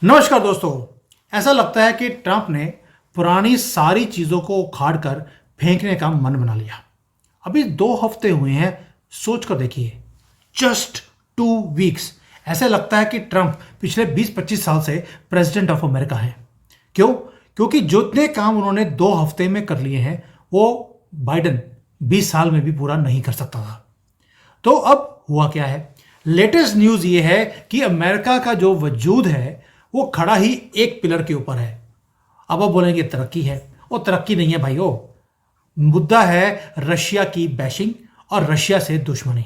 नमस्कार दोस्तों। ऐसा लगता है कि ट्रंप ने पुरानी सारी चीजों को उखाड़ कर फेंकने का मन बना लिया। अभी 2 हफ्ते हुए हैं, सोच कर देखिए। Just 2 weeks. ऐसे लगता है कि ट्रंप पिछले 20-25 साल से प्रेसिडेंट ऑफ अमेरिका है। क्यों? क्योंकि जितने काम उन्होंने 2 हफ्ते में कर लिए हैं वो बाइडन 20 साल में भी पूरा नहीं कर सकता था। तो अब हुआ क्या है? लेटेस्ट न्यूज ये है कि अमेरिका का जो वजूद है वो खड़ा ही एक पिलर के ऊपर है। अब आप बोलेंगे तरक्की है। वो तरक्की नहीं है भाइयों। मुद्दा है रशिया की बैशिंग और रशिया से दुश्मनी।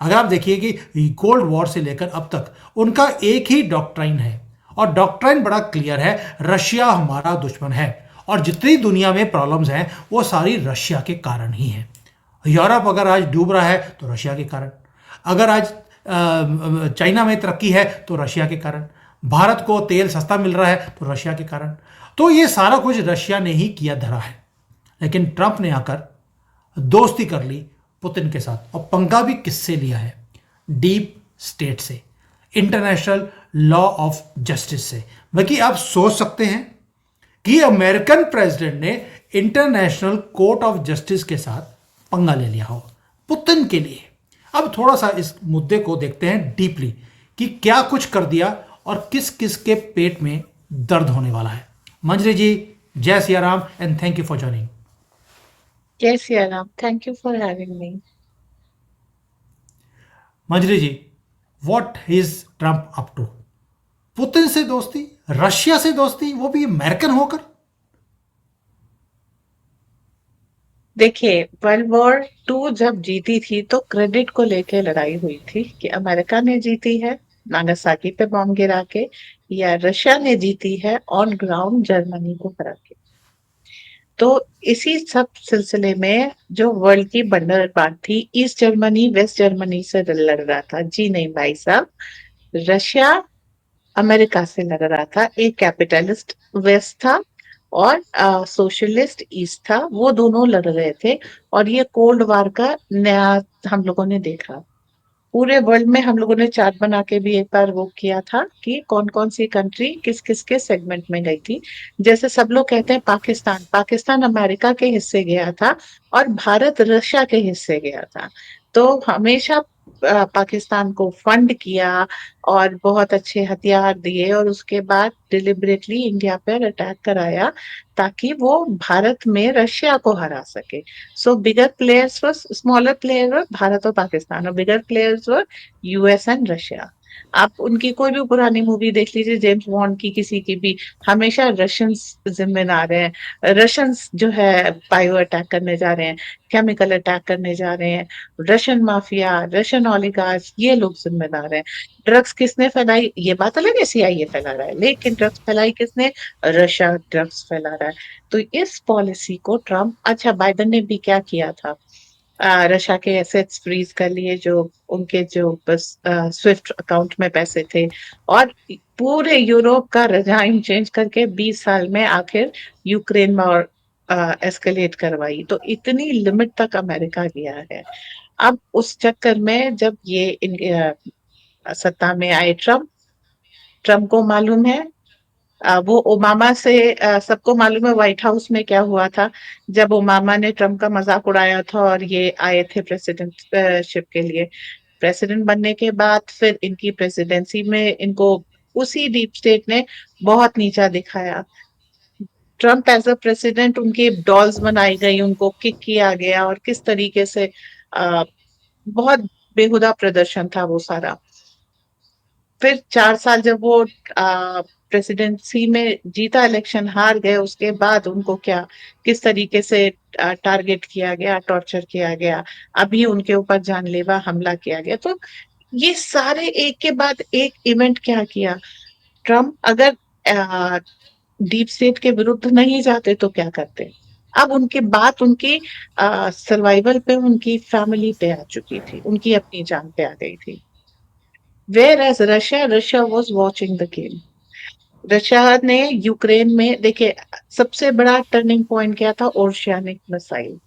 अगर आप देखिए कि कोल्ड वॉर से लेकर अब तक उनका एक ही डॉक्ट्राइन है, और डॉक्ट्राइन बड़ा क्लियर है, रशिया हमारा दुश्मन है। और जितनी दुनिया में प्रॉब्लम्स हैं वो सारी रशिया के कारण ही हैं। यूरोप अगर आज डूब रहा है तो रशिया के कारण। अगर आज चाइना में तरक्की है तो रशिया के कारण। भारत को तेल सस्ता मिल रहा है तो रशिया के कारण। तो ये सारा कुछ रशिया ने ही किया धरा है। लेकिन ट्रंप ने आकर दोस्ती कर ली पुतिन के साथ, और पंगा भी किससे लिया है? डीप स्टेट से, इंटरनेशनल लॉ ऑफ जस्टिस से। बाकी आप सोच सकते हैं कि अमेरिकन प्रेसिडेंट ने इंटरनेशनल कोर्ट ऑफ जस्टिस के साथ पंगा ले लिया हो पुतिन के लिए। अब थोड़ा सा इस मुद्दे को देखते हैं डीपली कि क्या कुछ कर दिया और किस किस के पेट में दर्द होने वाला है। मंजरी जी, जय Siya Ram and thank you for joining. Yes, Yana. Thank you for having me. Manjari ji, what is Trump up to? Putin से दोस्ती, रशिया से दोस्ती, वो भी अमेरिकन होकर। देखिए, वर्ल्ड वॉर 2 जब जीती थी तो क्रेडिट को लेके लड़ाई हुई थी कि अमेरिका ने जीती है नागासाकी पे बॉम्ब गिरा के, या रशिया ने जीती है ऑन ग्राउंड जर्मनी को हरा के। तो इसी सब सिलसिले में जो वर्ल्ड की बंटवारा थी, ईस्ट जर्मनी वेस्ट जर्मनी से लड़ रहा था। जी नहीं भाई साहब, रशिया अमेरिका से लड़ रहा था। एक कैपिटलिस्ट वेस्ट था और सोशलिस्ट ईस्ट था, वो दोनों लड़ रहे थे। और ये कोल्ड वार का नया हम लोगों ने देखा। पूरे वर्ल्ड में हम लोगों ने चार्ट बना के भी एक बार वो किया था कि कौन कौन सी कंट्री किस किस के सेगमेंट में गई थी। जैसे सब लोग कहते हैं पाकिस्तान पाकिस्तान अमेरिका के हिस्से गया था और भारत रशिया के हिस्से गया था। तो हमेशा पाकिस्तान को फंड किया और बहुत अच्छे हथियार दिए और उसके बाद डिलिबरेटली इंडिया पर अटैक कराया ताकि वो भारत में रशिया को हरा सके। So bigger players were smaller player were Bharat और पाकिस्तान, और bigger players were US and Russia. आप उनकी कोई भी पुरानी मूवी देख लीजिए, जेम्स बॉन्ड की किसी की भी, हमेशा रशियंस जिम्मेदार हैं। रशियंस जो है बायो अटैक करने जा रहे हैं, केमिकल अटैक करने जा रहे हैं, रशियन माफिया रशियन ओलिगार्स ये लोग जिम्मेदार हैं। ड्रग्स किसने फैलाई? ये बात अलग है, सीआईए फैला रहा है, लेकिन ड्रग्स फैलाई किसने? रशिया ड्रग्स फैला रहा है। तो इस पॉलिसी को ट्रम्प, अच्छा बाइडेन ने भी क्या किया था, रशिया के एसेट्स फ्रीज कर लिए, जो उनके जो बस स्विफ्ट अकाउंट में पैसे थे। और पूरे यूरोप का रजाइम चेंज करके 20 साल में आखिर यूक्रेन में और एस्केलेट करवाई। तो इतनी लिमिट तक अमेरिका गया है। अब उस चक्कर में जब ये सत्ता में आए ट्रम्प, ट्रम्प को मालूम है, वो ओबामा से, सबको मालूम है व्हाइट हाउस में क्या हुआ था जब ओबामा ने ट्रम्प का मजाक उड़ाया था और ये आए थे प्रेसिडेंटशिप के लिए। प्रेसिडेंट बनने के बाद फिर इनकी प्रेसिडेंसी में इनको उसी डीप स्टेट ने बहुत नीचा दिखाया। ट्रम्प एज अ प्रेसिडेंट, उनकी डॉल्स बनाई गई, उनको किक किया गया, और किस तरीके से बहुत बेहुदा प्रदर्शन था वो सारा। फिर 4 साल जब वो प्रेसिडेंसी में जीता, इलेक्शन हार गए, उसके बाद उनको क्या किस तरीके से टारगेट किया गया, टॉर्चर किया गया, अभी उनके ऊपर जानलेवा हमला किया गया। तो ये सारे एक के बाद एक इवेंट क्या किया ट्रम्प, अगर डीप स्टेट के विरुद्ध नहीं जाते तो क्या करते। अब उनकी बात उनकी सर्वाइवल पे, उनकी फैमिली पे आ चुकी थी, उनकी अपनी जान पे आ गई थी। Whereas Russia was watching the game. Russia ने यूक्रेन में, देखिए, सबसे बड़ा टर्निंग पॉइंट क्या था? Oceanic missile.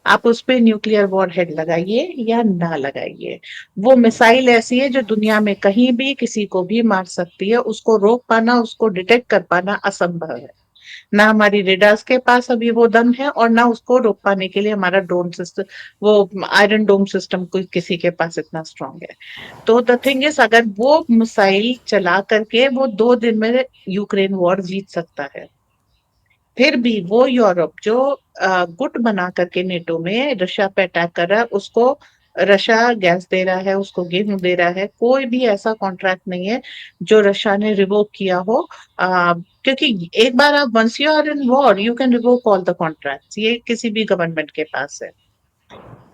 आप उस पे न्यूक्लियर वॉरहेड लगाइए या ना लगाइए, वो मिसाइल ऐसी है जो दुनिया में कहीं भी किसी को भी मार सकती है। उसको रोक पाना, उसको डिटेक्ट कर पाना असंभव है। ना हमारी रेडार्स के पास अभी वो दम है, और ना उसको रोक पाने के लिए हमारा ड्रोन सिस्टम, वो आयरन डोम सिस्टम कोई किसी के पास इतना स्ट्रांग है। तो द थिंग इज, अगर वो मिसाइल चला करके वो 2 दिन में यूक्रेन वॉर जीत सकता है, फिर भी वो यूरोप जो गुट बना करके नेटो में रशिया पे अटैक कर रहा है, उसको रशिया गैस दे रहा है, उसको गेहूं दे रहा है, कोई भी ऐसा कॉन्ट्रैक्ट नहीं है जो रशिया ने रिवोक किया हो। क्योंकि एक बार आप, once you are in war you can revoke all the contracts, ये किसी भी गवर्नमेंट के पास है।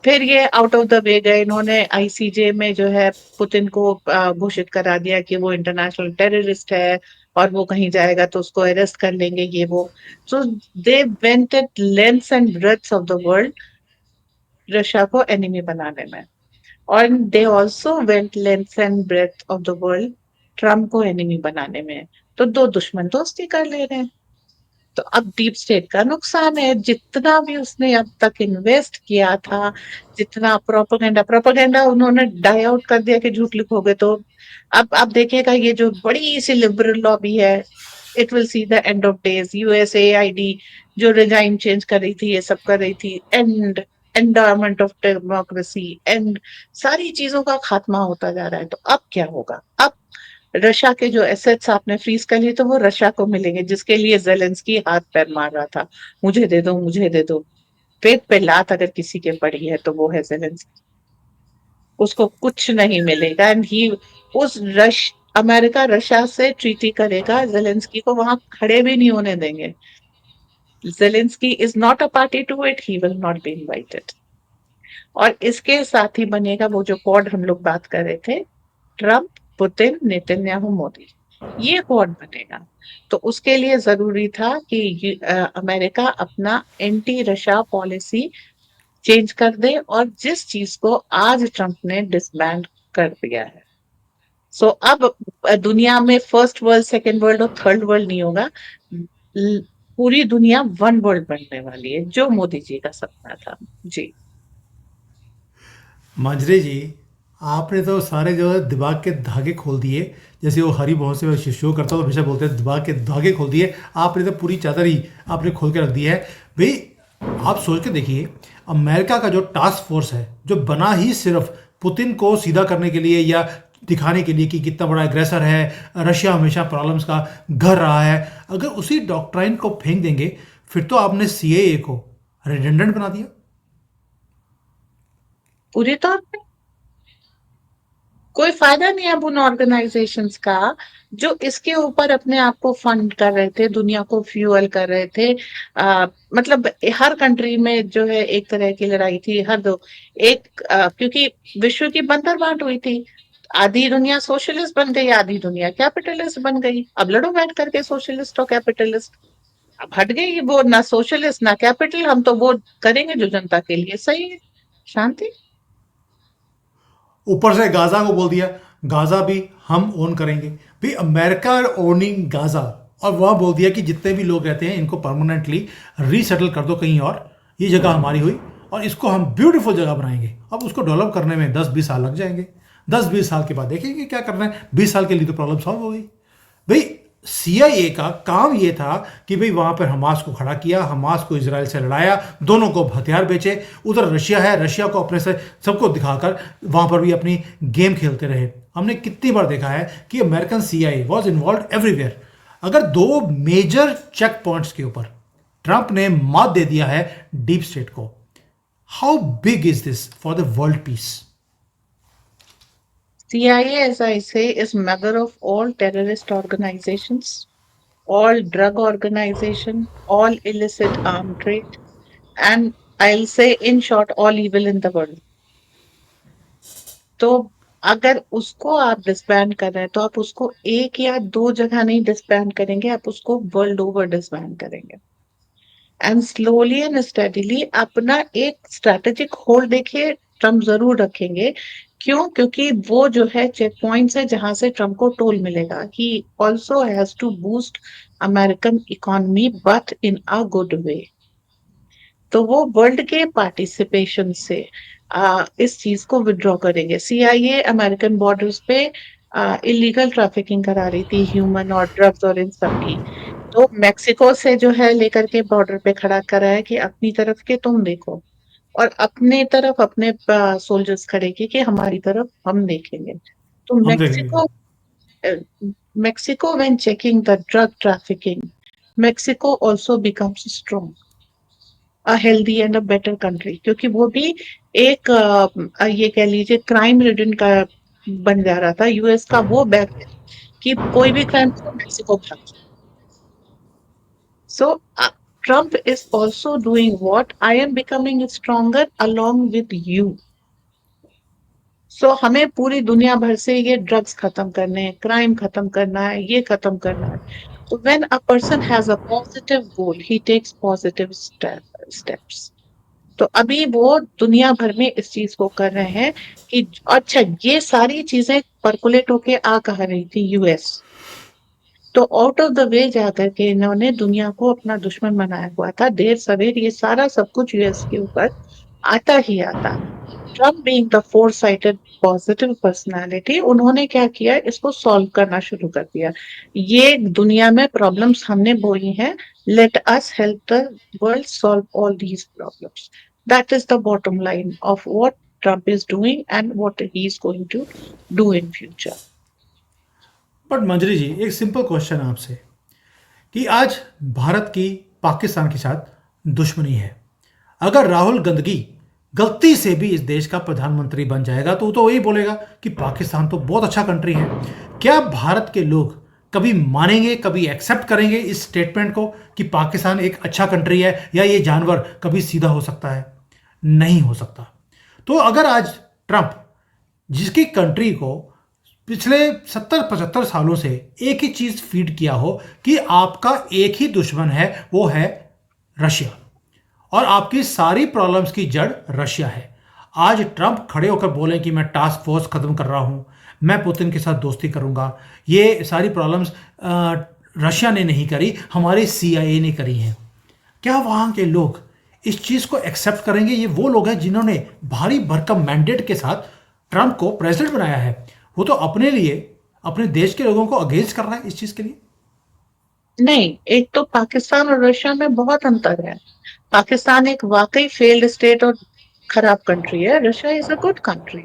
फिर ये आउट ऑफ द वे गए, इन्होंने आईसीजे में जो है पुतिन को घोषित करा दिया कि वो इंटरनेशनल टेररिस्ट है, और वो कहीं जाएगा तो उसको अरेस्ट कर लेंगे, ये वो। So they went at lengths and breadth of the world Russia को एनिमी बनाने में, और they also went lengths and breadth of the world Trump को एनिमी बनाने में। तो दो दुश्मन दोस्ती कर ले रहे हैं। तो अब डीप स्टेट का नुकसान है, जितना भी उसने अब तक इन्वेस्ट किया था, जितना प्रोपेगेंडा प्रोपेगेंडा उन्होंने डाई आउट कर दिया कि झूठ लिखोगे तो। अब आप देखिएगा, ये जो बड़ी सी लिबरल लॉबी है, it will see the end of days. USAID जो रिजाइम चेंज कर रही थी, ये सब कर रही थी, एंड एंडावरमेंट ऑफ डेमोक्रेसी, एंड सारी चीजों का खात्मा होता जा रहा है। तो अब क्या होगा? अब रशिया के जो एसेट्स आपने फ्रीज कर लिए, तो वो रशिया को मिलेंगे, जिसके लिए जेलेंस्की हाथ पैर मार रहा था, मुझे दे दो, मुझे दे दो। पेट पे लात अगर किसी के पड़ी है तो वो है जेलेंस्की। उसको कुछ नहीं मिलेगा, एंड ही उस रश अमेरिका रशिया से ट्रीटी करेगा, जेलेंस्की को वहां खड़े भी नहीं होने देंगे। Zelensky is not a party to it, he will not be invited. और इसके साथ ही बनेगा वो जो क्वाड हम लोग बात कर रहे थे, ट्रम्प, पुतिन, नेतन्याहू, मोदी, ये क्वाड बनेगा। तो उसके लिए जरूरी था कि अमेरिका अपना एंटी रशिया पॉलिसी चेंज कर दे, और जिस चीज को आज ट्रम्प ने डिसबैंड कर दिया है। सो अब दुनिया में फर्स्ट वर्ल्ड, सेकेंड वर्ल्ड और थर्ड वर्ल्ड नहीं होगा। पूरी दुनिया वन वर्ल्ड बनने वाली है, जो मोदी जी का सपना था। जी। मांजरे जी, आपने तो सारे जो है दिमाग के धागे खोल दिए। जैसे वो हरी बहन से मैं शो करता हूँ तो हमेशा बोलते हैं दिमाग के धागे खोल दिए। आपने तो पूरी चादर ही आपने खोल के रख दी है भाई। आप सोच के देखिए, अमेरिका का जो टास्क फोर्स है जो बना ही सिर्फ पुतिन को सीधा करने के लिए या दिखाने के लिए कि कितना बड़ा एग्रेसर है, रशिया हमेशा प्रॉब्लम्स का घर रहा है, अगर उसी डॉक्ट्राइन को फेंक देंगे फिर तो आपने सीएए को रिडेंडेंट बना दिया। पूरी तौर पे कोई फायदा नहीं है अब उन ऑर्गेनाइजेशंस का, जो इसके ऊपर अपने आप को फंड कर रहे थे, दुनिया को फ्यूअल कर रहे थे। मतलब हर कंट्री में जो है एक तरह की लड़ाई थी, हर दो एक क्योंकि विश्व की बंदर बांट हुई थी। आधी दुनिया सोशलिस्ट बन गई, आधी दुनिया कैपिटलिस्ट बन गई। अब लड़ो बैठ करके सोशलिस्ट और कैपिटलिस्ट। अब हट गई वो, ना सोशलिस्ट ना कैपिटल, हम तो वो करेंगे जो जनता के लिए सही है। शांति। ऊपर से गाजा को बोल दिया गाजा भी हम ओन करेंगे। भाई अमेरिका ओनिंग गाजा, और वह बोल दिया कि जितने भी लोग रहते हैं इनको परमानेंटली रीसेटल कर दो कहीं और, ये जगह हमारी हुई और इसको हम ब्यूटीफुल जगह बनाएंगे। अब उसको डेवलप करने में 10-20 साल लग जाएंगे। 10-20 साल के बाद देखेंगे क्या करना है। 20 साल के लिए तो प्रॉब्लम सॉल्व हो गई। भाई सीआईए का काम ये था कि भाई वहां पर हमास को खड़ा किया, हमास को इसराइल से लड़ाया, दोनों को हथियार बेचे। उधर रशिया है, रशिया को अपने से सबको दिखाकर वहां पर भी अपनी गेम खेलते रहे। हमने कितनी बार देखा है कि American CIA was involve everywhere. अगर दो मेजर चेक पॉइंट्स के ऊपर ट्रंप ने मात दे दिया है डीप स्टेट को, how big is this for the world peace? CIA, as I say, is mother of all terrorist organizations, all drug organization, all illicit arm trade, and I'll say in short, all evil in the world. तो अगर उसको आप disband कर रहे हैं, तो आप उसको एक या दो जगह नहीं डिसबैंड करेंगे, आप उसको वर्ल्ड ओवर डिसबैंड करेंगे। एंड स्लोली एंड स्टेडीली अपना एक स्ट्रेटेजिक होल्ड देखिए ट्रम्प जरूर रखेंगे। क्यों? क्योंकि वो जो है चेक पॉइंट्स है जहां से ट्रम्प को टोल मिलेगा। He also has to boost American economy, but in a good way. तो वो वर्ल्ड के पार्टिसिपेशन से इस चीज को विड्रॉ करेंगे। सीआईए अमेरिकन बॉर्डर्स पे इलीगल ट्रैफिकिंग करा रही थी, ह्यूमन और ड्रग्स और इन सब की। तो मेक्सिको से जो है लेकर के बॉर्डर पे खड़ा करा है कि अपनी तरफ के तुम देखो, और अपने तरफ अपने सोल्जर्स खड़े किए कि हमारी तरफ हम देखेंगे। तो हम देखेंगे। Mexico, when checking the drug trafficking, Mexico also becomes strong, a healthy and a better country, क्योंकि वो भी एक ये कह लीजिए क्राइम रिडन का बन जा रहा था। यूएस का वो बैक कि कोई भी क्राइम तो मेक्सिको भाग। So Trump is also doing what? I am becoming stronger along with you. हमें पूरी दुनिया भर से ये ड्रग्स खत्म करने हैं, क्राइम खत्म करना है, ये खत्म करना है। तो when a person has a positive goal, he takes positive steps. तो अभी वो दुनिया भर में इस चीज को कर रहे हैं कि अच्छा, ये सारी चीजें परकुलेट होके आ कहा रही थी यूएस, तो आउट ऑफ द वे जाकर के इन्होंने दुनिया को अपना दुश्मन बनाया हुआ था। देर सवेर ये सारा सब कुछ यूएस के ऊपर आता ही आता। Trump being the foresighted positive personality, उन्होंने क्या किया, इसको सॉल्व करना शुरू कर दिया। ये दुनिया में प्रॉब्लम्स हमने बोई हैं, let us help the world solve all these problems. That is the bottom line of what Trump is doing and what he is going to do in future. But Manjari ji, एक सिंपल क्वेश्चन है आपसे कि आज भारत की पाकिस्तान के साथ दुश्मनी है। अगर राहुल गंदगी गलती से भी इस देश का प्रधानमंत्री बन जाएगा तो वो तो वही बोलेगा कि पाकिस्तान तो बहुत अच्छा कंट्री है। क्या भारत के लोग कभी मानेंगे, कभी एक्सेप्ट करेंगे इस स्टेटमेंट को कि पाकिस्तान एक अच्छा कंट्री है, या ये जानवर कभी सीधा हो सकता है? नहीं हो सकता। तो अगर आज ट्रंप, जिसकी कंट्री को पिछले 70-75 सालों से एक ही चीज फीड किया हो कि आपका एक ही दुश्मन है, वो है रशिया, और आपकी सारी प्रॉब्लम्स की जड़ रशिया है। आज ट्रंप खड़े होकर बोले कि मैं टास्क फोर्स खत्म कर रहा हूं, मैं पुतिन के साथ दोस्ती करूंगा, ये सारी प्रॉब्लम्स रशिया ने नहीं करी, हमारी सीआईए ने करी हैं। क्या वहां के लोग इस चीज को एक्सेप्ट करेंगे? ये वो लोग हैं जिन्होंने भारी भरकम मैंडेट के साथ ट्रंप को प्रेसिडेंट बनाया है। वो तो अपने लिए, अपने देश के लोगों को अगेंस्ट कर रहा है इस चीज के लिए। नहीं, एक तो पाकिस्तान और रशिया में बहुत अंतर है। पाकिस्तान एक वाकई फेल्ड स्टेट और खराब कंट्री है। Russia is a good country,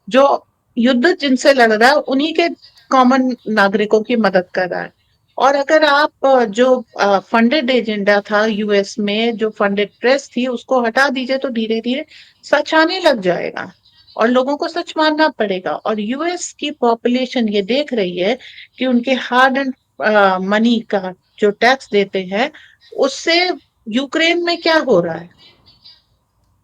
जो युद्ध जिनसे लड़ रहा है उन्हीं के कॉमन नागरिकों की मदद कर रहा है। और अगर आप जो फंडेड एजेंडा था यूएस में, जो फंडेड प्रेस थी, उसको हटा दीजिए तो धीरे धीरे सच आने लग जाएगा और लोगों को सच मानना पड़ेगा। और यूएस की पॉपुलेशन ये देख रही है कि उनके हार्ड एंड मनी का जो टैक्स देते हैं, उससे यूक्रेन में क्या हो रहा है।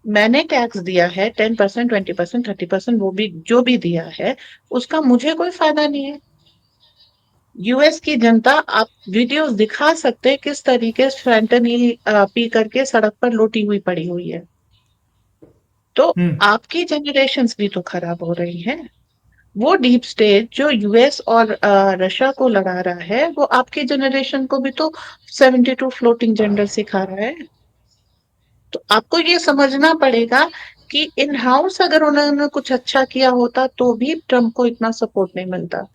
मैंने टैक्स दिया है 10%, 20%, 30%, वो भी जो भी दिया है उसका मुझे कोई फायदा नहीं है। यूएस की जनता, आप वीडियोस दिखा सकते हैं किस तरीके से फैंटनील पी करके सड़क पर लोटी हुई पड़ी हुई है। तो आपकी जनरेशन्स भी तो खराब हो रही हैं। वो डीप स्टेट जो यूएस और रशिया को लगा रहा है, वो आपकी जनरेशन को भी तो 72 फ्लोटिंग जेंडर सिखा रहा है। तो आपको ये समझना पड़ेगा कि इन हाउस अगर उन्होंने कुछ अच्छा किया होता तो भी ट्रम्प को इतना सपोर्ट नहीं मिलता।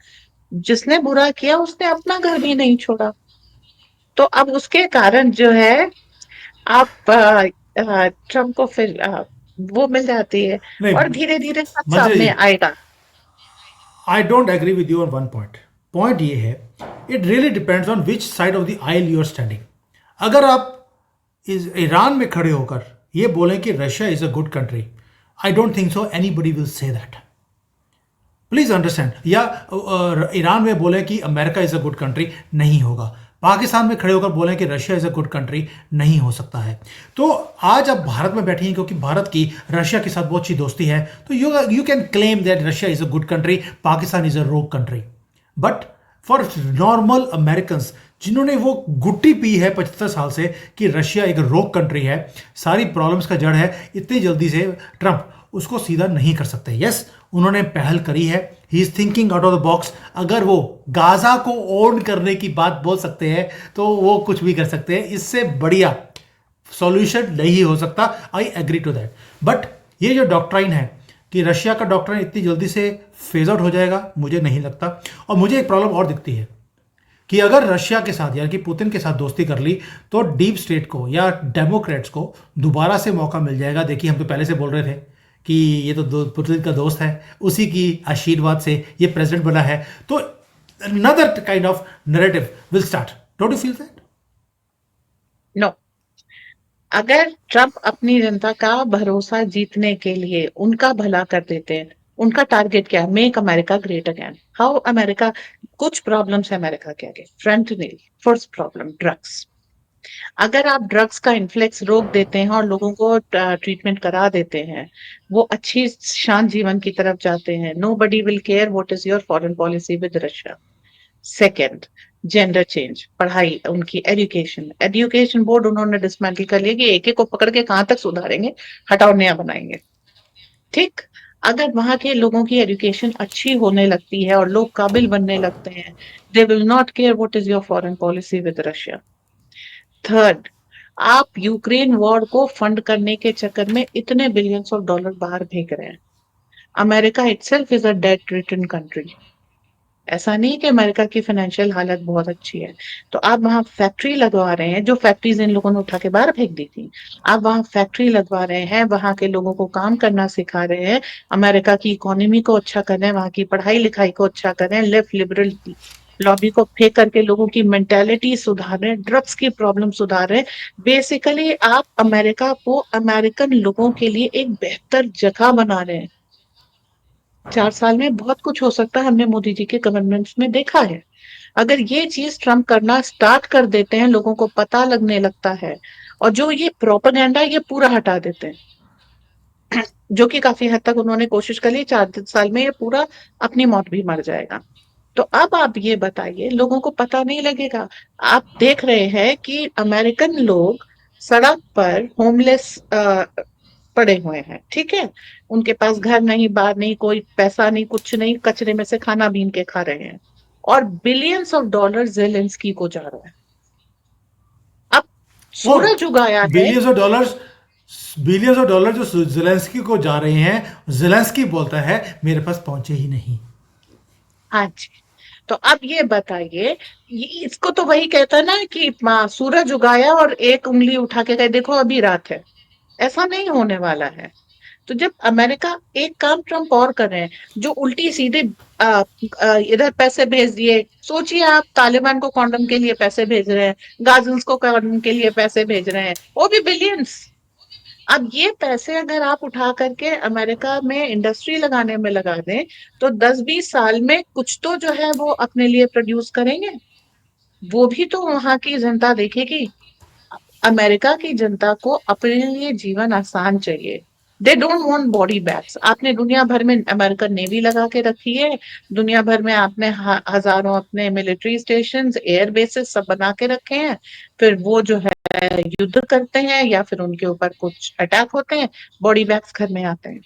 जिसने बुरा किया उसने अपना घर भी नहीं छोड़ा। तो अब उसके कारण जो है, आप ट्रम्प को फिर वो मिल जाती है और नहीं धीरे धीरे सब मंजरी सामने जी, आएगा। I don't agree with you on one point. Point ये है, it really depends on which side of the aisle you are standing. अगर आप इस ईरान में खड़े होकर ये बोलें कि Russia is a good country, I don't think so anybody will say that. Please understand. या ईरान में बोले कि America is a good country, नहीं होगा। पाकिस्तान में खड़े होकर बोलें कि Russia is a good country, नहीं हो सकता है। तो आज आप भारत में बैठे हैं क्योंकि भारत की रशिया के साथ बहुत अच्छी दोस्ती है, तो you can claim that Russia is a good country, Pakistan is a rogue country. But for normal American जिन्होंने वो गुट्टी पी है 75 साल से कि रशिया एक रोग कंट्री है, सारी प्रॉब्लम्स का जड़ है, इतनी जल्दी से ट्रंप उसको सीधा नहीं कर सकते। यस, उन्होंने पहल करी है, he is thinking out of the box. अगर वो गाजा को ओन करने की बात बोल सकते हैं तो वो कुछ भी कर सकते हैं। इससे बढ़िया सॉल्यूशन नहीं हो सकता। I agree to that. But ये जो डॉक्ट्राइन है कि रशिया का डॉक्ट्राइन इतनी जल्दी से फेज आउट हो जाएगा, मुझे नहीं लगता। और मुझे एक प्रॉब्लम और दिखती है कि अगर रशिया के साथ यानी कि पुतिन के साथ दोस्ती कर ली तो डीप स्टेट को या डेमोक्रेट्स को दोबारा से मौका मिल जाएगा। देखिए, हम तो पहले से बोल रहे थे कि ये तो पुतिन का दोस्त है, उसी की आशीर्वाद से ये प्रेसिडेंट बना है। तो another kind of narrative will start. Don't you feel that? No, अगर ट्रम्प अपनी जनता का भरोसा जीतने के लिए उनका भला कर देते हैं, उनका टारगेट क्या है? Make America great again. How America, कुछ प्रॉब्लम्स है अमेरिका के आगे। Frontly first problem drugs. अगर आप ड्रग्स का इन्फ्लेक्स रोक देते हैं और लोगों को ट्रीटमेंट करा देते हैं, वो अच्छी शांत जीवन की तरफ जाते हैं। Nobody will care what is your foreign policy with Russia. Second, gender change, पढ़ाई, उनकी एजुकेशन, एजुकेशन बोर्ड उन्होंने डिसमेंटल कर लिया कि एक एक को पकड़ के कहां तक सुधारेंगे, हटाओ नया बनाएंगे। ठीक, अगर वहां के लोगों की एजुकेशन अच्छी होने लगती है और लोग काबिल बनने लगते हैं, they will not care what is your foreign policy with Russia. Third, आप यूक्रेन वॉर को फंड करने के चक्कर में इतने बिलियंस ऑफ डॉलर बाहर फेंक रहे हैं। America itself is a debt ridden country. ऐसा नहीं कि अमेरिका की फाइनेंशियल हालत बहुत अच्छी है। तो आप वहां फैक्ट्री लगवा रहे हैं, जो फैक्ट्रीज इन लोगों ने उठा के बाहर फेंक दी थी। आप वहां फैक्ट्री लगवा रहे हैं, वहां के लोगों को काम करना सिखा रहे हैं, अमेरिका की इकोनॉमी को अच्छा कर रहे हैं, वहां की पढ़ाई लिखाई को अच्छा कर रहे हैं, लेफ्ट लिबरल लॉबी को फेंक करके लोगों की मेंटेलिटी सुधार रहे हैं, ड्रग्स की प्रॉब्लम सुधार रहे हैं। बेसिकली आप अमेरिका को अमेरिकन लोगों के लिए एक बेहतर जगह बना रहे हैं। 4 साल में बहुत कुछ हो सकता है, हमने मोदी जी के गवर्नमेंट्स में देखा है। अगर ये चीज ट्रम्प करना स्टार्ट कर देते हैं, लोगों को पता लगने लगता है, और जो ये प्रोपेगेंडा ये पूरा हटा देते हैं, जो कि काफी हद तक उन्होंने कोशिश कर ली, 4 साल में ये पूरा अपनी मौत भी मर जाएगा। तो अब आप ये बताइए, लोगों को पता नहीं लगेगा? आप देख रहे हैं कि अमेरिकन लोग सड़क पर होमलेस पड़े हुए हैं, ठीक है? उनके पास घर नहीं, बाहर नहीं, कोई पैसा नहीं, कुछ नहीं, कचरे में से खाना बीन के खा रहे हैं। और बिलियंस ऑफ डॉलर जेलेंस्की को जा रहा है। अब और सूरज उगाया है। Billions of dollars, billions of dollar जो जेलेंस्की को जा रहे हैं, जेलेंस्की बोलता है मेरे पास पहुंचे ही नहीं। हाँ जी। तो अब ये बताइए, इसको तो वही कहता है ना कि सूरज उगाया और एक उंगली उठा के कहे देखो अभी रात है। ऐसा नहीं होने वाला है। तो जब अमेरिका, एक काम ट्रम्प और कर रहे हैं, जो उल्टी सीधे इधर पैसे भेज दिए। सोचिए, आप तालिबान को कॉन्डम के लिए पैसे भेज रहे हैं, गाजिल्स को कॉन्डम के लिए पैसे भेज रहे हैं, वो भी बिलियंस। अब ये पैसे अगर आप उठा करके अमेरिका में इंडस्ट्री लगाने में लगा दें, तो 10-20 साल में कुछ तो जो है वो अपने लिए प्रोड्यूस करेंगे। वो भी तो वहां की जनता देखेगी। अमेरिका की जनता को अपने लिए जीवन आसान चाहिए। They don't want body bags. आपने दुनिया भर में अमेरिकन नेवी लगा के रखी है, दुनिया भर में आपने हजारों अपने मिलिट्री स्टेशन, एयर बेसेस सब बना के रखे हैं। फिर वो जो है युद्ध करते हैं या फिर उनके ऊपर कुछ अटैक होते हैं, बॉडी बैग्स घर में आते हैं।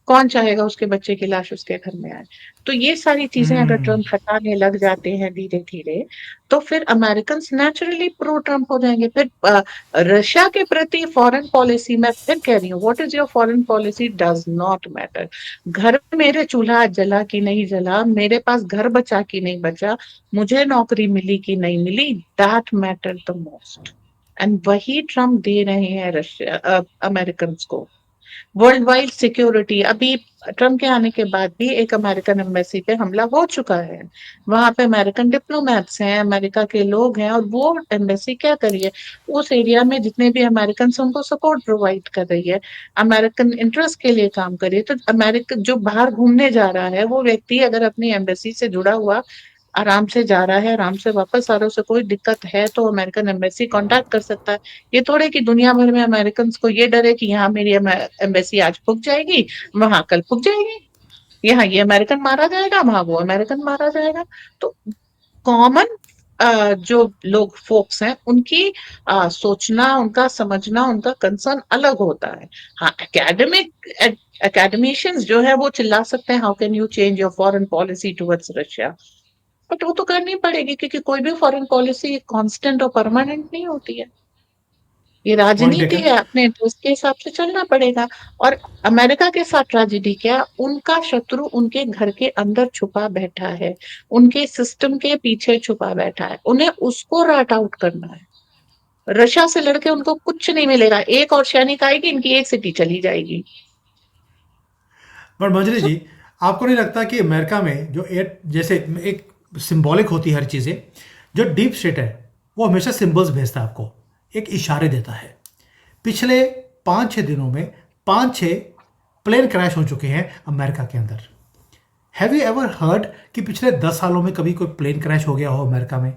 कौन चाहेगा उसके बच्चे की लाश उसके घर में आए? तो ये सारी चीजें अगर हम्म। ट्रम्प हटाने लग जाते हैं धीरे धीरे, तो फिर अमेरिकन नेचुरली प्रो ट्रम्प हो जाएंगे। फिर रशिया के प्रति फॉरेन पॉलिसी, मैं फिर कह रही हूँ, what is your foreign policy does not matter. घर में मेरे चूल्हा जला कि नहीं जला, मेरे पास घर बचा कि नहीं बचा, मुझे नौकरी मिली कि नहीं मिली, that matter the most. And वही ट्रम्प दे रहे हैं रशिया अमेरिकन को। वर्ल्ड वाइड सिक्योरिटी, अभी ट्रम्प के आने के बाद भी एक अमेरिकन एम्बेसी पे हमला हो चुका है। वहां पे अमेरिकन डिप्लोमेट्स हैं, अमेरिका के लोग हैं, और वो एम्बेसी क्या कर रही है? उस एरिया में जितने भी अमेरिकन उनको सपोर्ट प्रोवाइड कर रही है, अमेरिकन इंटरेस्ट के लिए काम कर रही है। तो अमेरिका जो बाहर घूमने जा रहा है, वो व्यक्ति अगर अपनी एम्बेसी से जुड़ा हुआ आराम से जा रहा है, आराम से वापस आ रहा है, उसे कोई दिक्कत है तो अमेरिकन एम्बेसी कांटेक्ट कर सकता है। ये थोड़े कि दुनिया भर में अमेरिकन को ये डर है कि यहाँ मेरी एम्बेसी आज फूक जाएगी, वहां कल फूक जाएगी, यहाँ ये अमेरिकन मारा जाएगा, वहां वो अमेरिकन मारा जाएगा। तो कॉमन जो लोग फोक्स हैं, उनकी सोचना, उनका समझना, उनका कंसर्न अलग होता है। हाँ, एकेडमिशियंस जो है वो चिल्ला सकते हैं, how can you change your foreign policy towards Russia. But वो तो करनी पड़ेगी, क्योंकि कोई भी फॉरेन पॉलिसी कांस्टेंट और परमानेंट नहीं होती है। ये पॉइंट राजनीति टेकन। है, अपने इंटरेस्ट के हिसाब से चलना पड़ेगा। और अमेरिका के साथ ट्रेजेडी क्या, उनका शत्रु उनके घर के अंदर छुपा बैठा है, उनके सिस्टम के पीछे छुपा बैठा है, उन्हें उसको रट आउट करना है। रशिया से लड़के उनको कुछ नहीं मिलेगा, एक और सैनिक आएगी, इनकी एक सिटी चली जाएगी। पर मंजरी सो जी, आपको नहीं लगता कि अमेरिका में जो एयर जैसे एक सिंबॉलिक होती है हर चीज़ें, जो डीप स्टेट है वो हमेशा सिंबल्स भेजता है आपको, एक इशारे देता है। पिछले 5-6 दिनों में 5-6 प्लेन क्रैश हो चुके हैं अमेरिका के अंदर। हैव यू एवर हर्ड कि पिछले 10 सालों में कभी कोई प्लेन क्रैश हो गया हो अमेरिका में?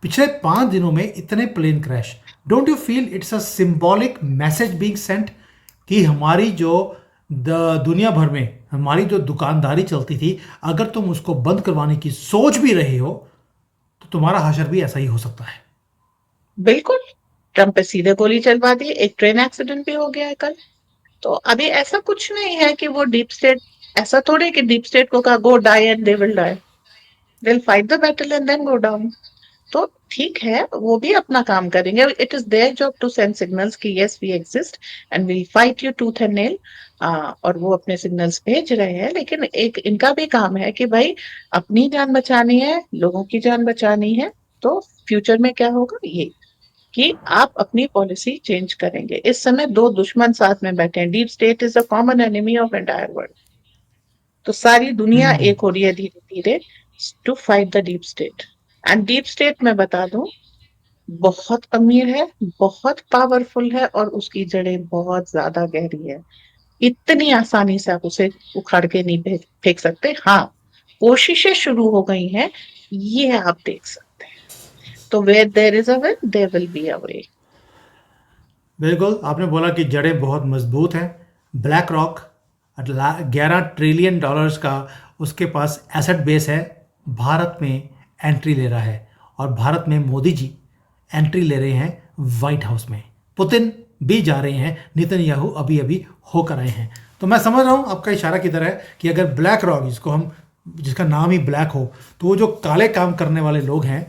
पिछले 5 दिनों में इतने plane crash. Don't you feel it's a symbolic message being sent कि हमारी जो दुनिया भर में हमारी जो दुकानदारी चलती थी, अगर तुम उसको बंद करवाने की सोच भी रहे हो तो तुम्हारा हशर भी ऐसा ही हो सकता है। बिल्कुल, ट्रम्प पे सीधे गोली चलवा दी, एक ट्रेन एक्सीडेंट भी हो गया है कल। तो अभी ऐसा कुछ नहीं है कि वो डीप स्टेट, ऐसा थोड़ी कि डीप स्टेट को कहा go die and they will die, they will fight the battle and then go down. तो ठीक है, वो भी अपना काम करेंगे। It is their job to send signals कि yes we exist and we fight you tooth and nail. और वो अपने सिग्नल्स भेज रहे हैं, लेकिन एक इनका भी काम है कि भाई अपनी जान बचानी है, लोगों की जान बचानी है। तो फ्यूचर में क्या होगा ये कि आप अपनी पॉलिसी चेंज करेंगे। इस समय दो दुश्मन साथ में बैठे हैं, deep state is a common enemy of entire world. तो सारी दुनिया हम्म। एक हो रही है धीरे धीरे to fight the deep state. And deep state मैं बता दूं, बहुत अमीर है, बहुत पावरफुल है, और उसकी जड़ें बहुत ज्यादा गहरी है। इतनी आसानी से आप उसे उखाड़ के नहीं फेंक सकते। हाँ, कोशिशें शुरू हो गई हैं, ये आप देख सकते हैं। तो where there is a will there will be a way. बिल्कुल, आपने बोला कि जड़ें बहुत मजबूत हैं। ब्लैक रॉक 11 ट्रिलियन डॉलर्स का उसके पास एसेट बेस है, भारत में एंट्री ले रहा है। और भारत में मोदी जी एंट्री ले रहे हैं वाइट हाउस में। पुतिन भी जा रहे हैं, नेतन्याहू अभी अभी होकर आए हैं। तो मैं समझ रहा हूँ आपका इशारा किधर है कि अगर ब्लैक रॉक, जिसको हम जिसका नाम ही ब्लैक हो, तो वो जो काले काम करने वाले लोग हैं,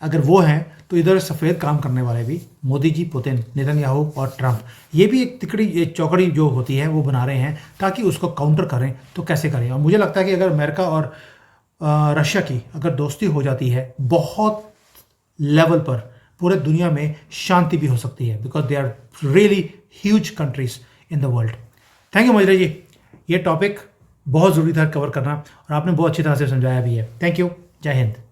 अगर वो हैं, तो इधर सफ़ेद काम करने वाले भी मोदी जी, पुतिन, नेतन्याहू और ट्रंप, ये भी एक तिकड़ी, एक चौकड़ी जो होती है वो बना रहे हैं ताकि उसको काउंटर करें। तो कैसे करें? और मुझे लगता है कि अगर अमेरिका और रशिया की अगर दोस्ती हो जाती है, बहुत लेवल पर पूरे दुनिया में शांति भी हो सकती है, because they are really huge countries in the world. Thank you Manjari ji, ये टॉपिक बहुत ज़रूरी था कवर करना और आपने बहुत अच्छी तरह से समझाया भी है। Thank you. जय हिंद।